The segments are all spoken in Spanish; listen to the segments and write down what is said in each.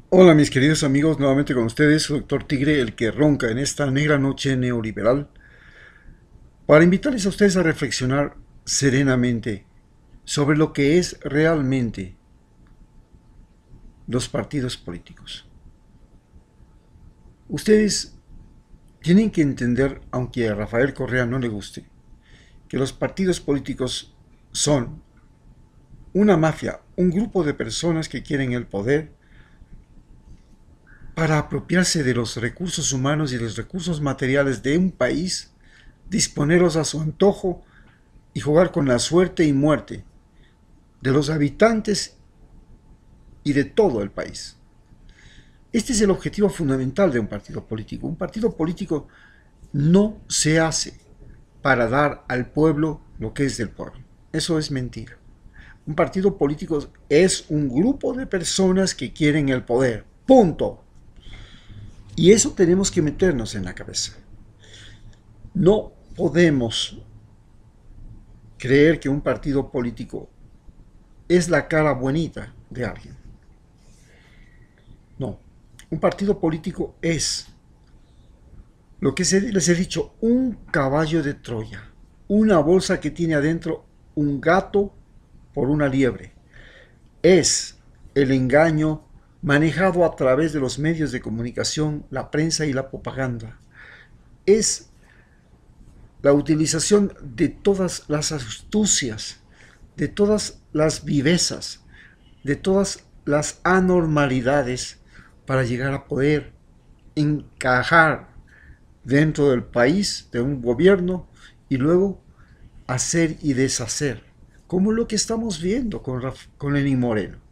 Hola mis queridos amigos, nuevamente con ustedes, su doctor Tigre, el que ronca en esta negra noche neoliberal, para invitarles a ustedes a reflexionar serenamente sobre lo que es realmente los partidos políticos. Ustedes tienen que entender, aunque a Rafael Correa no le guste, que los partidos políticos son una mafia, un grupo de personas que quieren el poder para apropiarse de los recursos humanos y los recursos materiales de un país, disponerlos a su antojo y jugar con la suerte y muerte de los habitantes y de todo el país. Este es el objetivo fundamental de un partido político. Un partido político no se hace para dar al pueblo lo que es del pueblo. Eso es mentira. Un partido político es un grupo de personas que quieren el poder. Punto. Y eso tenemos que meternos en la cabeza. No podemos creer que un partido político es la cara bonita de alguien. No, un partido político es lo que les he dicho, un caballo de Troya, una bolsa que tiene adentro un gato por una liebre. Es el engaño manejado a través de los medios de comunicación, la prensa y la propaganda. Es la utilización de todas las astucias, de todas las vivezas, de todas las anormalidades para llegar a poder encajar dentro del país, de un gobierno, y luego hacer y deshacer, como lo que estamos viendo con Lenín Moreno.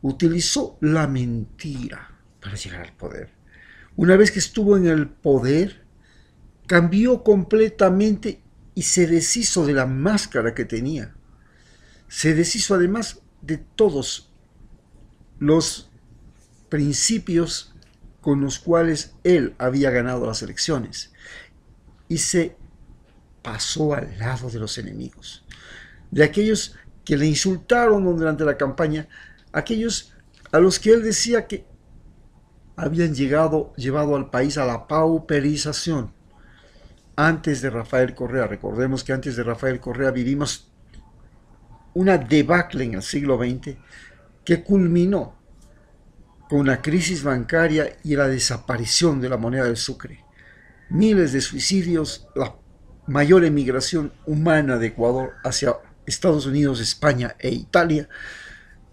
Utilizó la mentira para llegar al poder. Una vez que estuvo en el poder, cambió completamente y se deshizo de la máscara que tenía. Se deshizo además de todos los principios con los cuales él había ganado las elecciones y se pasó al lado de los enemigos, de aquellos que le insultaron durante la campaña, aquellos a los que él decía que habían llevado al país a la pauperización. Antes de Rafael Correa, recordemos que antes de Rafael Correa vivimos una debacle en el siglo XX que culminó con la crisis bancaria y la desaparición de la moneda del Sucre. Miles de suicidios, la mayor emigración humana de Ecuador hacia Estados Unidos, España e Italia.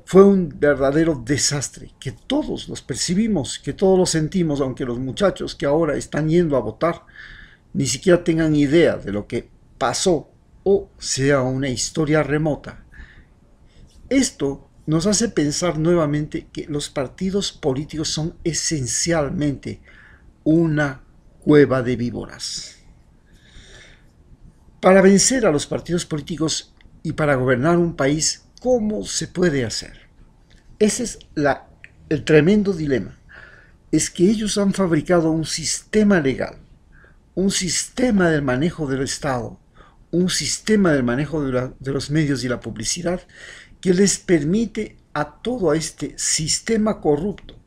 Fue un verdadero desastre que todos los percibimos, que todos lo sentimos, aunque los muchachos que ahora están yendo a votar ni siquiera tengan idea de lo que pasó o sea una historia remota. Esto nos hace pensar nuevamente que los partidos políticos son esencialmente una cueva de víboras. Para vencer a los partidos políticos y para gobernar un país, ¿cómo se puede hacer? Ese es el tremendo dilema. Es que ellos han fabricado un sistema legal, un sistema del manejo del Estado, un sistema del manejo de los medios y la publicidad que les permite a todo este sistema corrupto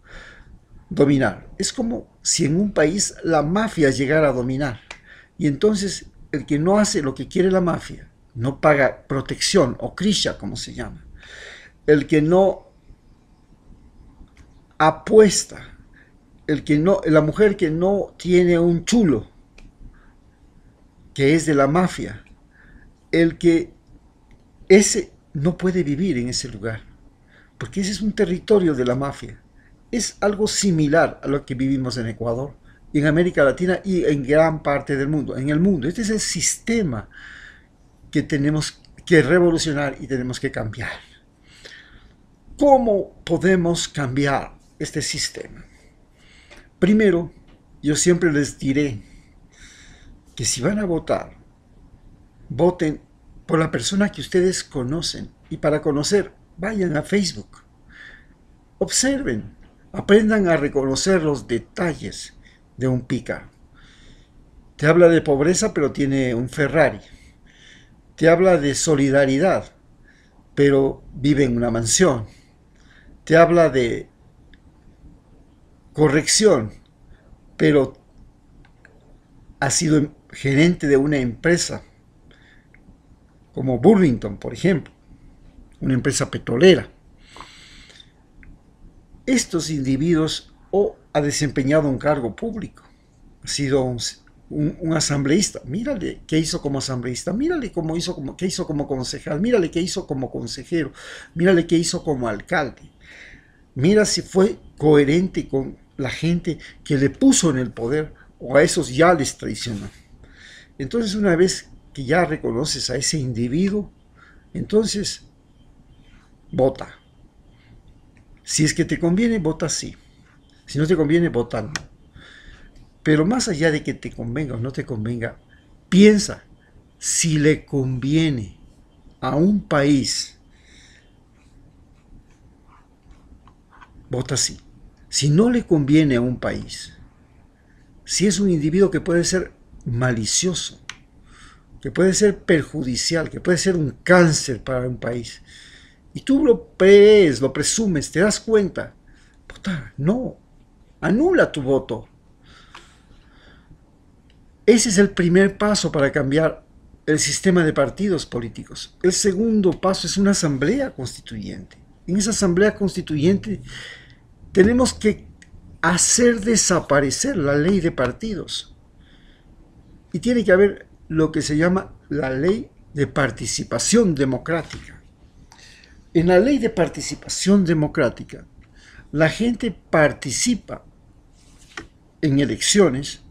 dominar. Es como si en un país la mafia llegara a dominar y entonces el que no hace lo que quiere la mafia, no paga protección o krisha como se llama, el que no apuesta, la mujer que no tiene un chulo, que es de la mafia, el que ese no puede vivir en ese lugar, porque ese es un territorio de la mafia. Es algo similar a lo que vivimos en Ecuador, en América Latina y en gran parte del mundo, en el mundo. Este es el sistema que tenemos que revolucionar y tenemos que cambiar. ¿Cómo podemos cambiar este sistema? Primero, yo siempre les diré que si van a votar, voten por la persona que ustedes conocen. Y para conocer, vayan a Facebook. Observen, aprendan a reconocer los detalles de un pícaro. Te habla de pobreza, pero tiene un Ferrari. Te habla de solidaridad, pero vive en una mansión. Te habla de corrección, pero ha sido gerente de una empresa como Burlington, por ejemplo, una empresa petrolera. Estos individuos o ha desempeñado un cargo público, ha sido un asambleísta, mírale qué hizo como asambleísta, mírale qué hizo como concejal, mírale qué hizo como consejero, mírale qué hizo como alcalde. Mira si fue coherente con la gente que le puso en el poder o a esos ya les traicionó. Entonces, una vez que ya reconoces a ese individuo, entonces vota. Si es que te conviene, vota sí. Si no te conviene, vota no. Pero más allá de que te convenga o no te convenga, piensa si le conviene a un país, vota sí. Si no le conviene a un país, si es un individuo que puede ser malicioso, que puede ser perjudicial, que puede ser un cáncer para un país, y tú lo crees, lo presumes, te das cuenta, puta, no, anula tu voto. Ese es el primer paso para cambiar el sistema de partidos políticos. El segundo paso es una asamblea constituyente. En esa asamblea constituyente tenemos que hacer desaparecer la ley de partidos. Y tiene que haber lo que se llama la ley de participación democrática. En la ley de participación democrática, la gente participa en elecciones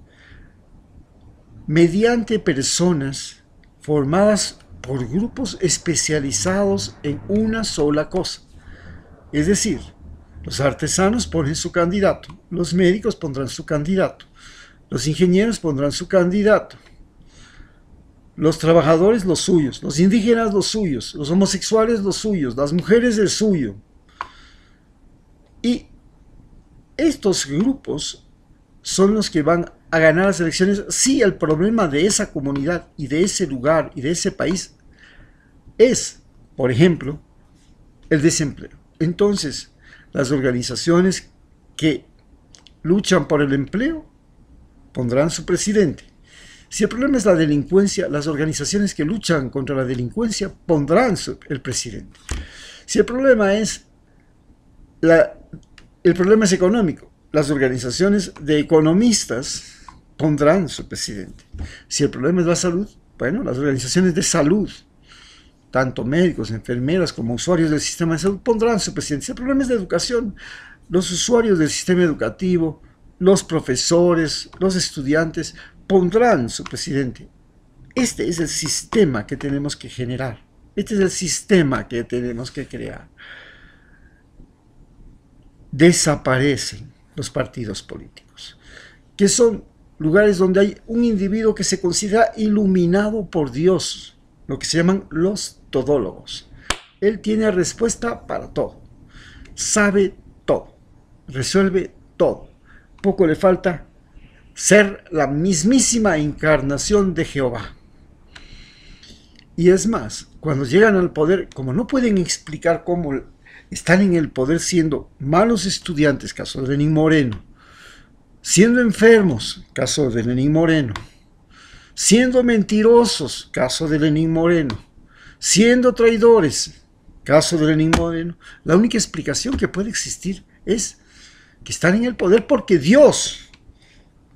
mediante personas formadas por grupos especializados en una sola cosa. Es decir, los artesanos ponen su candidato, los médicos pondrán su candidato, los ingenieros pondrán su candidato, los trabajadores los suyos, los indígenas los suyos, los homosexuales los suyos, las mujeres el suyo. Y estos grupos son los que van a ganar las elecciones si el problema de esa comunidad y de ese lugar y de ese país es, por ejemplo, el desempleo. Entonces, las organizaciones que luchan por el empleo pondrán su presidente. Si el problema es la delincuencia, las organizaciones que luchan contra la delincuencia pondrán el presidente. Si el problema es económico, las organizaciones de economistas pondrán su presidente. Si el problema es la salud, bueno, las organizaciones de salud, tanto médicos, enfermeras como usuarios del sistema de salud, pondrán su presidente. Si el problema es la educación, los usuarios del sistema educativo, los profesores, los estudiantes, pondrán su presidente. Este es el sistema que tenemos que generar. Este es el sistema que tenemos que crear. Desaparecen los partidos políticos, que son lugares donde hay un individuo que se considera iluminado por Dios, lo que se llaman los todólogos. Él tiene respuesta para todo, sabe todo, resuelve todo. Poco le falta ser la mismísima encarnación de Jehová. Y es más, cuando llegan al poder, como no pueden explicar cómo están en el poder siendo malos estudiantes, caso de Lenín Moreno, siendo enfermos, caso de Lenín Moreno, siendo mentirosos, caso de Lenín Moreno, siendo traidores, caso de Lenín Moreno, la única explicación que puede existir es que están en el poder porque Dios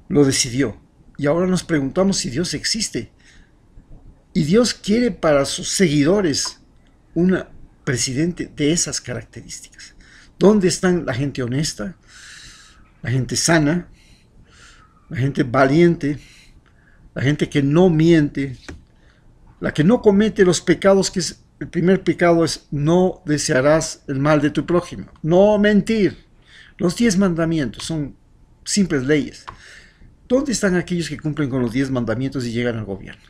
lo decidió. Y ahora nos preguntamos si Dios existe. Y Dios quiere para sus seguidores un presidente de esas características. ¿Dónde están la gente honesta, la gente sana, la gente valiente, la gente que no miente, la que no comete los pecados, que es el primer pecado es no desearás el mal de tu prójimo, no mentir? Los 10 mandamientos son simples leyes. ¿Dónde están aquellos que cumplen con los 10 mandamientos y llegan al gobierno?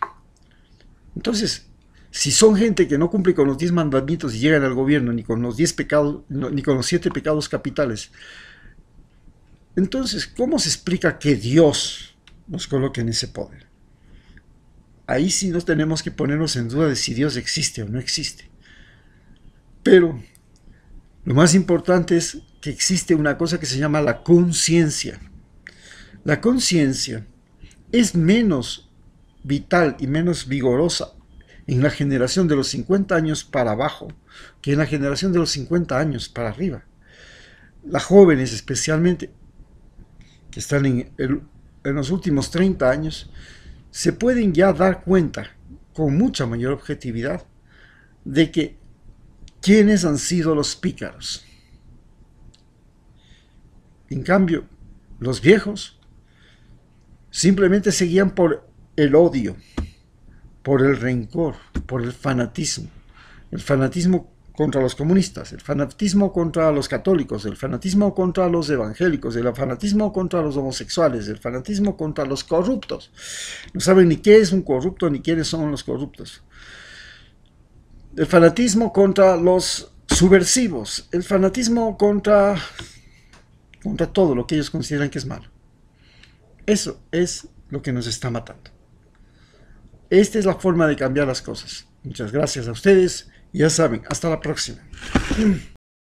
Entonces, si son gente que no cumple con los 10 mandamientos y llegan al gobierno, ni con los 10 pecados, ni con los 7 pecados capitales, entonces, ¿cómo se explica que Dios nos coloque en ese poder? Ahí sí nos tenemos que ponernos en duda de si Dios existe o no existe. Pero lo más importante es que que existe una cosa que se llama la conciencia. La conciencia es menos vital y menos vigorosa en la generación de los 50 años para abajo que en la generación de los 50 años para arriba. Las jóvenes especialmente, que están en los últimos 30 años, se pueden ya dar cuenta con mucha mayor objetividad de que quiénes han sido los pícaros. En cambio, los viejos simplemente seguían por el odio, por el rencor, por el fanatismo contra los comunistas, el fanatismo contra los católicos, el fanatismo contra los evangélicos, el fanatismo contra los homosexuales, el fanatismo contra los corruptos. No saben ni qué es un corrupto ni quiénes son los corruptos. El fanatismo contra los subversivos, el fanatismo contra todo lo que ellos consideran que es malo. Eso es lo que nos está matando. Esta es la forma de cambiar las cosas. Muchas gracias a ustedes. Ya saben, hasta la próxima.